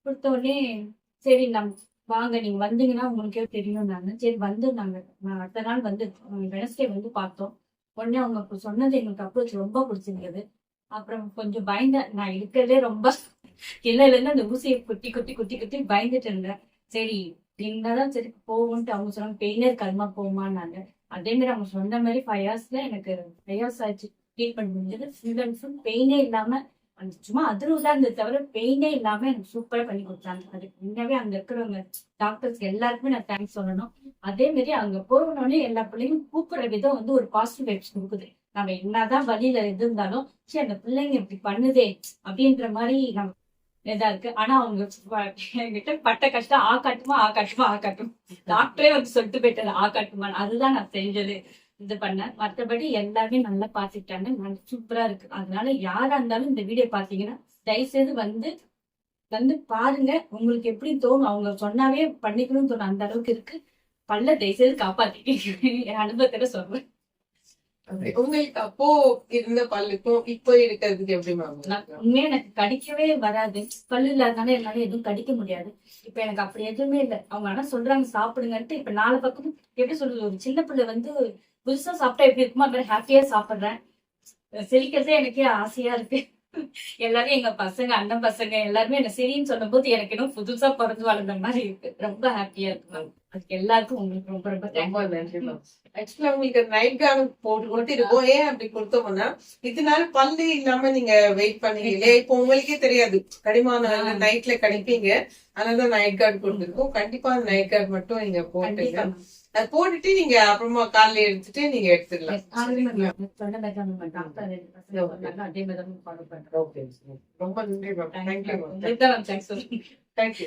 குடுத்த உடனே சரி வாங்க நீங்க வந்தீங்கன்னா உங்களுக்கே தெரியும் நானு. சரி வந்துருந்தாங்க. அடுத்த நாள் வந்து வெட்னஸ்டே வந்து பார்த்தோம். உடனே அவங்க சொன்னது எங்களுக்கு அப்ரோச் ரொம்ப பிடிச்சிருந்தது. அப்புறம் கொஞ்சம் பயந்தேன். நான் இருக்கிறதுலே ரொம்ப இருந்து அந்த ஊசியை குத்தி குத்தி குத்தி குத்தி பயந்துட்டு இருந்தேன். சரி என்னதான் சரி போகும்ன்ட்டு அவங்க சொன்னாங்க பெயினர் கர்மா போகுமான்னாங்க. அதே மாதிரி அவங்க சொன்ன மாதிரி 5 ஹவர்ஸ்ல எனக்கு 5 ஹவர்ஸ் ஆச்சு ட்ரீட்மெண்ட் முடிஞ்சது. ஃபுல் அண்ட் ஃபுல் பெயினே இல்லாம சும்மா அதிர்வுதான் இருந்தது தவிர பெயினே இல்லாம எனக்கு சூப்பரா பண்ணி கொடுத்தாங்க. அதுக்கு முன்னாவே அங்க இருக்கிறவங்க டாக்டர்ஸ் எல்லாருக்குமே நான் தேங்க்ஸ் சொல்லணும். அதே மாதிரி அங்க போகணுன்னே எல்லா பிள்ளைங்களும் கூப்பிடுற விதம் வந்து ஒரு பாசிட்டிவ் வைப்ஸ் கொடுக்குது. நம்ம என்னதான் வழியில இருந்தாலும் சரி அந்த பிள்ளைங்க இப்படி பண்ணுதே அப்படின்ற மாதிரி நம்ம இதா இருக்கு. ஆனா அவங்க என்கிட்ட பட்ட கஷ்டம் ஆ காட்டுமா. டாக்டரே வந்து சொல்லிட்டு போயிட்டாரு காட்டுமா. அதுதான் நான் செஞ்சது இது பண்ணேன். மற்றபடி எல்லாருமே நல்லா பாத்துக்கிட்டாங்க. சூப்பரா இருக்கு. அதனால யாரா இருந்தாலும் இந்த வீடியோ பாத்தீங்கன்னா தயவுசெய்து வந்து வந்து பாருங்க. உங்களுக்கு எப்படி தோணும் அவங்க சொன்னாவே பண்ணிக்கணும்னு தோணும். அந்த அளவுக்கு இருக்கு. பல்ல தயவுசெய்து காப்பாத்திக்க என் அனுபவத்துல சொல்றேன். உங்களுக்கு அப்போ இருந்த பல்லுக்கும் இப்போ இருக்கிறதுக்கு எப்படி மேம்? உண்மையா எனக்கு கடிக்கவே வராது. பல்லு இல்லாதனால என்னால எதுவும் கடிக்க முடியாது. இப்ப எனக்கு அப்படி எதுவுமே இல்லை. அவங்க ஆனா சொல்றாங்க சாப்பிடுங்கன்ட்டு. இப்ப 4 பக்கமும் எப்படி சொல்றது, ஒரு சின்ன பிள்ளை வந்து புதுசா சாப்பிட்டா எப்படி இருக்குமோ அது மாதிரி ஹாப்பியா சாப்பிடுறேன். சிரிக்கிறதே எனக்கே ஆசையா இருக்கு. எல்லாரும் எங்க பசங்க அண்ணன் பசங்க எல்லாருமே என்ன சரின்னு சொல்லும் போது எனக்கு இன்னும் புதுசா பிறந்து வளர்ந்த மாதிரி இருக்கு. ரொம்ப ஹாப்பியா இருக்கு மேம். அதுக்கு எல்லாருக்கும் உங்களுக்கு ரொம்ப ரொம்ப ரொம்ப நன்றி மேம். ஆக்சுவலா உங்களுக்கு நைட் கவுன் போட்டு இருக்கும். ஏன் அப்படி கொடுத்தோம்னா இதனால பல்லு இல்லாம நீங்க வெயிட் பண்ணீங்களே, இப்போ உங்களுக்கே தெரியாது கடிமான நைட்ல கடிப்பீங்க. அதனாலதான் நைட் கார்டு கொடுத்துருக்கோம். கண்டிப்பா அந்த நைட் கார்டு மட்டும் நீங்க போட்டுங்க. அது போட்டுட்டு நீங்க அப்புறமா காலையில எடுத்துட்டு நீங்க எடுத்துக்கலாம். ரொம்ப நன்றி மேம். Thank you ma'am. தேங்க்யூ.